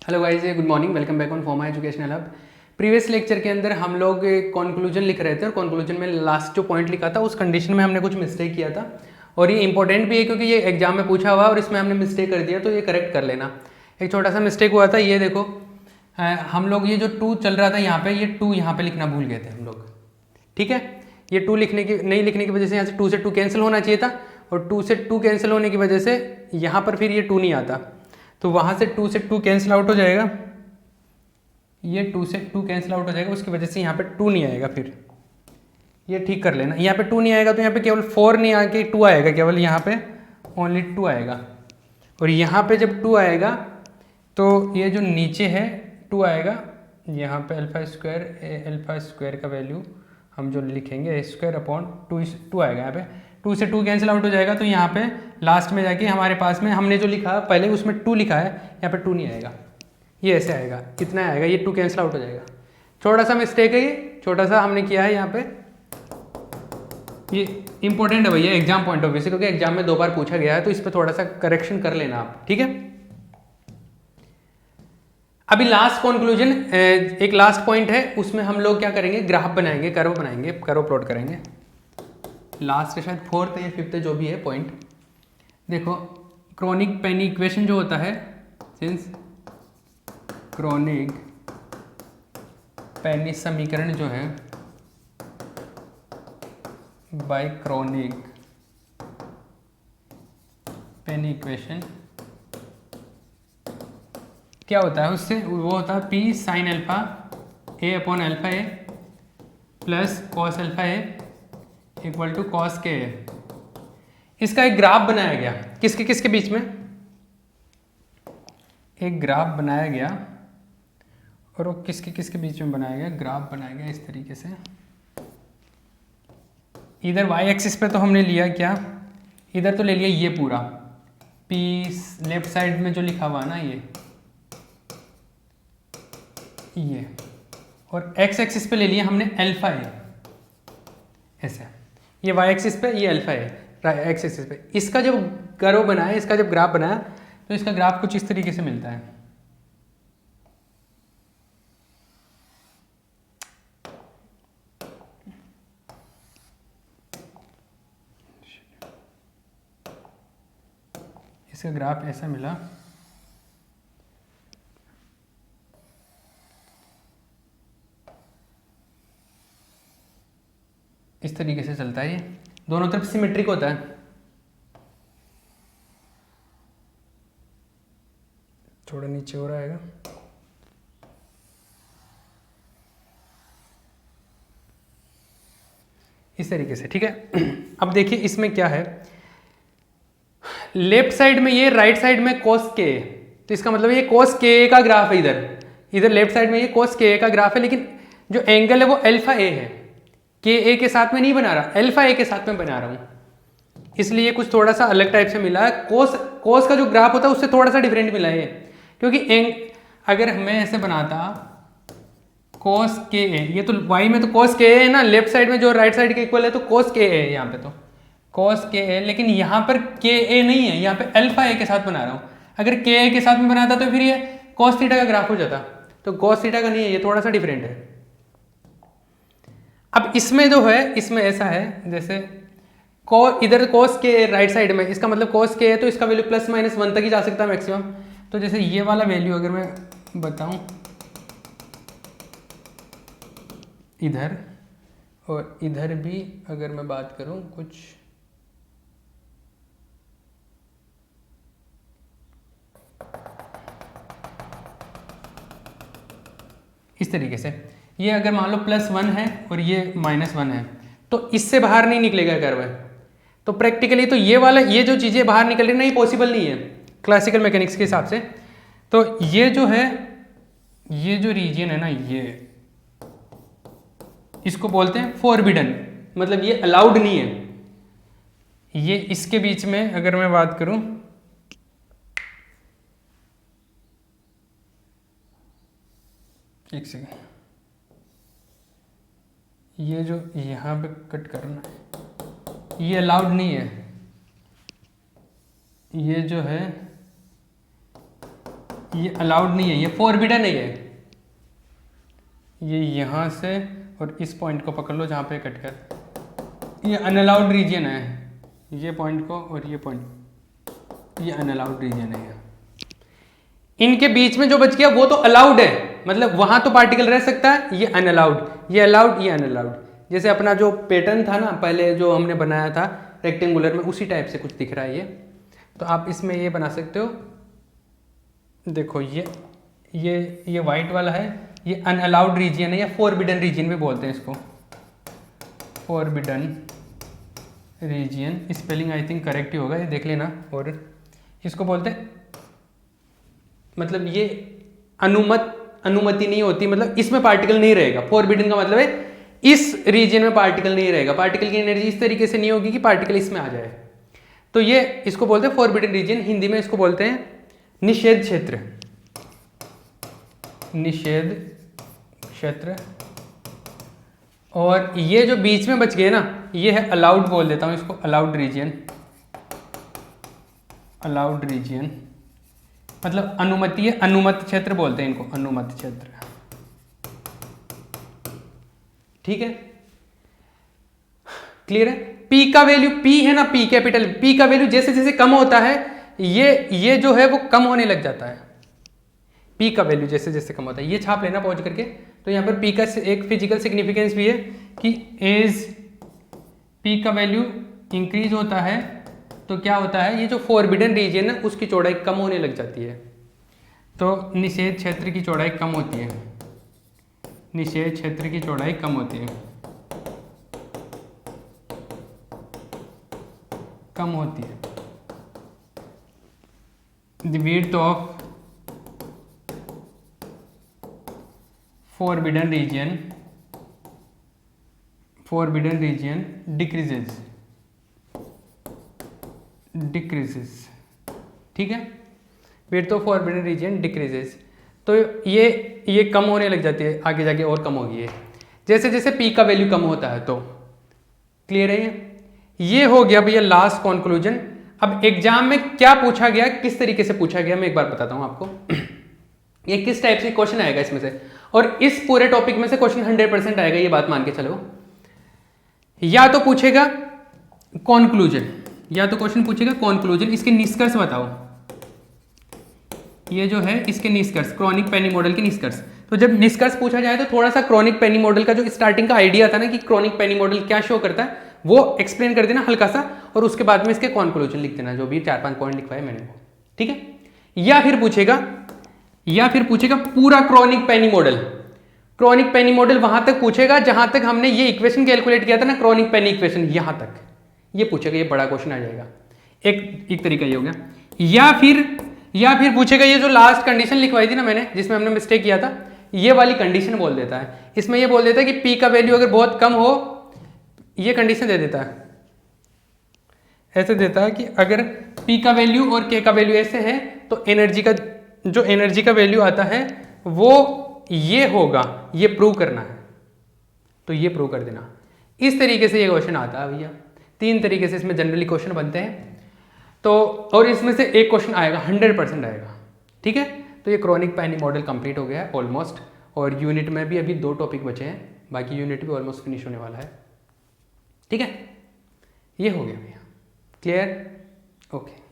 Hello guys, good morning, welcome back on फॉर्मा educational hub. Previous lecture के अंदर हम लोग कंक्लूजन लिख रहे थे और कंक्लूजन में लास्ट जो पॉइंट लिखा था उस कंडीशन में हमने कुछ मिस्टेक किया था और ये इंपॉर्टेंट भी है क्योंकि ये एग्जाम में पूछा हुआ और इसमें हमने मिस्टेक कर दिया, तो ये करेक्ट कर लेना। एक छोटा सा मिस्टेक हुआ था, ये देखो हम लोग ये जो 2 चल रहा था यहाँ पे, ये 2 यहाँ पे लिखना भूल गए थे हम लोग। ठीक है, ये 2 नहीं लिखने की वजह से यहाँ से 2 से 2 कैंसिल होना चाहिए था और 2 से 2 कैंसिल होने की वजह से यहाँ पर फिर ये 2 नहीं आता, तो वहाँ से 2 से 2 कैंसिल आउट हो जाएगा, ये 2 से 2 कैंसिल आउट हो जाएगा, उसकी वजह से यहाँ पे 2 नहीं आएगा। फिर ये ठीक कर लेना, यहाँ पे 2 नहीं आएगा तो यहाँ पे केवल 4 नहीं आके 2 आएगा, केवल यहाँ पे ओनली 2 आएगा। और यहाँ पे जब 2 आएगा तो ये जो नीचे है 2 आएगा, यहाँ पे अल्फा स्क्वायर का वैल्यू हम जो लिखेंगे स्क्वायर अपॉन 2 आएगा। यहाँ पे 2 से 2 कैंसिल आउट हो जाएगा, तो यहाँ पे लास्ट में जाके हमारे पास में हमने जो लिखा पहले उसमें 2 लिखा है, यहाँ पे 2 नहीं आएगा, ये ऐसे आएगा, इतना आएगा, ये 2 कैंसिल आउट हो जाएगा। छोटा सा मिस्टेक है, ये छोटा सा हमने किया है यहाँ पे, ये इंपॉर्टेंट है भैया एग्जाम पॉइंट ऑफ व्यू से, क्योंकि एग्जाम में 2 बार पूछा गया है, तो इस पर थोड़ा सा करेक्शन कर लेना आप, ठीक है। अभी लास्ट कंक्लूजन, एक लास्ट पॉइंट है, उसमें हम लोग क्या करेंगे, ग्राफ बनाएंगे, कर्व बनाएंगे, कर्व प्लॉट करेंगे। लास्ट शायद 4th या 5th जो भी है पॉइंट, देखो क्रॉनिक पेनी इक्वेशन जो होता है, सिंस क्रॉनिक पेनी समीकरण जो है बाय क्रॉनिक पेनी इक्वेशन क्या होता है, उससे वो होता है P sine alpha A upon alpha A plus cos alpha A equal to cos K A. इसका एक ग्राफ बनाया गया, किसके किसके बीच में, एक ग्राफ बनाया गया, और वो किसके किसके बीच में बनाया गया, ग्राफ बनाया गया इस तरीके से। इधर वाई एक्सिस पे तो हमने लिया क्या, इधर तो ले लिया ये पूरा पी, लेफ्ट साइड में जो लिखा हुआ है ना ये, और एक्स एक्सिस पे ले लिया हमने अल्फा ए, ऐसा, ये वाई एक्सिस पे ये अल्फा है, एक्स एक्सिस पे। इसका जब कर्व बनाया, इसका जब ग्राफ बनाया, तो इसका ग्राफ कुछ इस तरीके से मिलता है। इसका ग्राफ ऐसा मिला, इस तरीके से चलता है, ये दोनों तरफ सिमेट्रिक होता है। थोड़ा नीचे हो रहा है, इस तरीके से, ठीक है। अब देखिए इसमें क्या है, लेफ्ट साइड में ये, राइट साइड में cos के, तो इसका मतलब ये cos के का ग्राफ है, इधर लेफ्ट साइड में ये cos के का ग्राफ है, लेकिन जो एंगल है वो अल्फा ए है, के ए के साथ में नहीं बना रहा, अल्फा ए के साथ में बना रहा हूं, इसलिए कुछ थोड़ा सा अलग टाइप से मिला है। कोस का जो ग्राफ होता है उससे थोड़ा सा डिफरेंट मिला है, क्योंकि अगर मैं ऐसे बनाता कोस के ए, ये तो वाई में तो कोस के ए है ना, लेफ्ट साइड में जो राइट साइड के इक्वल है, तो कोस के ए है यहाँ पे, तो कोस के ए, लेकिन यहाँ पर के ए नहीं है, यहाँ पे अल्फा ए के साथ बना रहा हूँ। अगर के ए के साथ में बनाता तो फिर ये कोस थीटा का ग्राफ हो जाता, तो कोस थीटा का नहीं है, ये थोड़ा सा डिफरेंट है। अब इसमें जो है, इसमें ऐसा है जैसे इधर कोस के राइट साइड में, इसका मतलब कोस के है, तो इसका वैल्यू +-1 तक ही जा सकता है मैक्सिमम। तो जैसे ये वाला वैल्यू अगर मैं बताऊं इधर, और इधर भी अगर मैं बात करूं कुछ इस तरीके से, ये अगर मान लो +1 है और ये -1 है, तो इससे बाहर नहीं निकलेगा कर्व, तो प्रैक्टिकली तो ये वाला, ये जो चीज़ें बाहर निकल रही ना, ये पॉसिबल नहीं है क्लासिकल मैकेनिक्स के हिसाब से। तो ये जो है, ये जो रीजन है ना, ये इसको बोलते हैं फॉरबिडन, मतलब ये अलाउड नहीं है। ये इसके बीच में अगर मैं बात करूं, एक सेकेंड, ये जो यहाँ पे कट करना है, ये अलाउड नहीं है, ये जो है ये अलाउड नहीं है, ये फॉरबिडन है, ये यहाँ से और इस पॉइंट को पकड़ लो जहाँ पे कट कर, ये अनअलाउड रीजन है, ये पॉइंट को और ये पॉइंट, ये अनअलाउड रीजन है। इनके बीच में जो बच गया वो तो अलाउड है, मतलब वहां तो पार्टिकल रह सकता है, ये अनअलाउड, ये अलाउड, ये अनअलाउड। जैसे अपना जो पैटर्न था ना पहले जो हमने बनाया था रेक्टेंगुलर में, उसी टाइप से कुछ दिख रहा है ये। तो आप इसमें ये बना सकते हो, देखो ये वाइट वाला है, ये अनअलाउड रीजन है या फॉरबिडन रीजन भी बोलते हैं इसको, forbidden region. Spelling I think correct ही होगा, ये देख लेना। और इसको बोलते हैं, मतलब ये अनुमति नहीं होती, मतलब इसमें पार्टिकल नहीं रहेगा। फॉरबिडन का मतलब है इस रीजन में पार्टिकल नहीं रहेगा, पार्टिकल की एनर्जी इस तरीके से नहीं होगी कि पार्टिकल इसमें आ जाए। तो ये इसको बोलते हैं फॉरबिडन रीजन, हिंदी में इसको बोलते हैं निषेध क्षेत्र, निषेध क्षेत्र। और ये जो बीच में बच गए ना, ये है अलाउड, बोल देता हूं इसको अलाउड रीजन, अलाउड रीजन मतलब अनुमति है, अनुमत क्षेत्र बोलते हैं इनको, अनुमत क्षेत्र। ठीक है, क्लियर है। पी का वैल्यू, पी है ना, पी कैपिटल, पी का वैल्यू जैसे जैसे कम होता है ये जो है वो कम होने लग जाता है। पी का वैल्यू जैसे जैसे कम होता है, ये छाप लेना पहुंच करके। तो यहाँ पर पी का एक फिजिकल सिग्निफिकेंस भी है कि एज पी का वैल्यू इंक्रीज होता है तो क्या होता है, ये जो फॉरबिडन रीजन है उसकी चौड़ाई कम होने लग जाती है। तो निषेध क्षेत्र की चौड़ाई कम होती है, निषेध क्षेत्र की चौड़ाई कम होती है, कम होती है। The width of forbidden region decreases, ठीक है, width of forbidden region decreases। तो ये कम होने लग जाती है, आगे जाके और कम होगी ये जैसे जैसे पी का वैल्यू कम होता है। तो क्लियर है ये हो गया भैया लास्ट कंक्लूजन। अब एग्जाम में क्या पूछा गया, किस तरीके से पूछा गया, मैं एक बार बताता हूं आपको। ये किस टाइप से क्वेश्चन आएगा इसमें से, और इस पूरे टॉपिक में से क्वेश्चन 100% आएगा, ये बात मान के चलो। या तो पूछेगा कंक्लूजन, या तो क्वेश्चन पूछेगा कंक्लूजन, इसके निष्कर्ष बताओ। ये जो है इसके निष्कर्ष, क्रॉनिक पेनी मॉडल के निष्कर्ष। तो जब निष्कर्ष पूछा जाए तो थोड़ा सा क्रॉनिक पेनी मॉडल का जो स्टार्टिंग का आइडिया था ना कि क्रॉनिक पेनी मॉडल क्या शो करता है, वो एक्सप्लेन कर देना हल्का सा, और उसके बाद में इसके कंक्लूजन लिख देना, जो भी 4-5 पॉइंट लिखवाए मैंने वो, ठीक है। या फिर पूछेगा पूरा chronic Penney model. Chronic Penney model वहां तक पूछेगा जहां तक हमने ये इक्वेशन कैलकुलेट किया था ना, क्रॉनिक पेनी इक्वेशन, यहां तक ये पूछेगा, ये बड़ा क्वेश्चन आ जाएगा। एक तरीका ये हो गया। या फिर पूछेगा ये जो लास्ट कंडीशन लिखवाई थी ना मैंने, जिसमें हमने मिस्टेक किया था, ये वाली कंडीशन बोल देता है। इसमें ये बोल देता है कि पी का वैल्यू अगर बहुत कम हो, ये कंडीशन दे देता है, ऐसे देता है कि अगर पी का वैल्यू और के का वैल्यू ऐसे है तो एनर्जी का वैल्यू आता है वो ये होगा, ये प्रूव करना है, तो ये प्रूव कर देना। इस तरीके से ये क्वेश्चन आता है भैया। 3 तरीके से इसमें जनरली क्वेश्चन बनते हैं। तो और इसमें से एक क्वेश्चन आएगा, 100% आएगा, ठीक है। तो ये क्रॉनिक पेनी मॉडल कंप्लीट हो गया है ऑलमोस्ट, और यूनिट में भी अभी 2 टॉपिक बचे हैं, बाकी यूनिट भी ऑलमोस्ट फिनिश होने वाला है, ठीक है। ये हो गया भैया, क्लियर, ओके।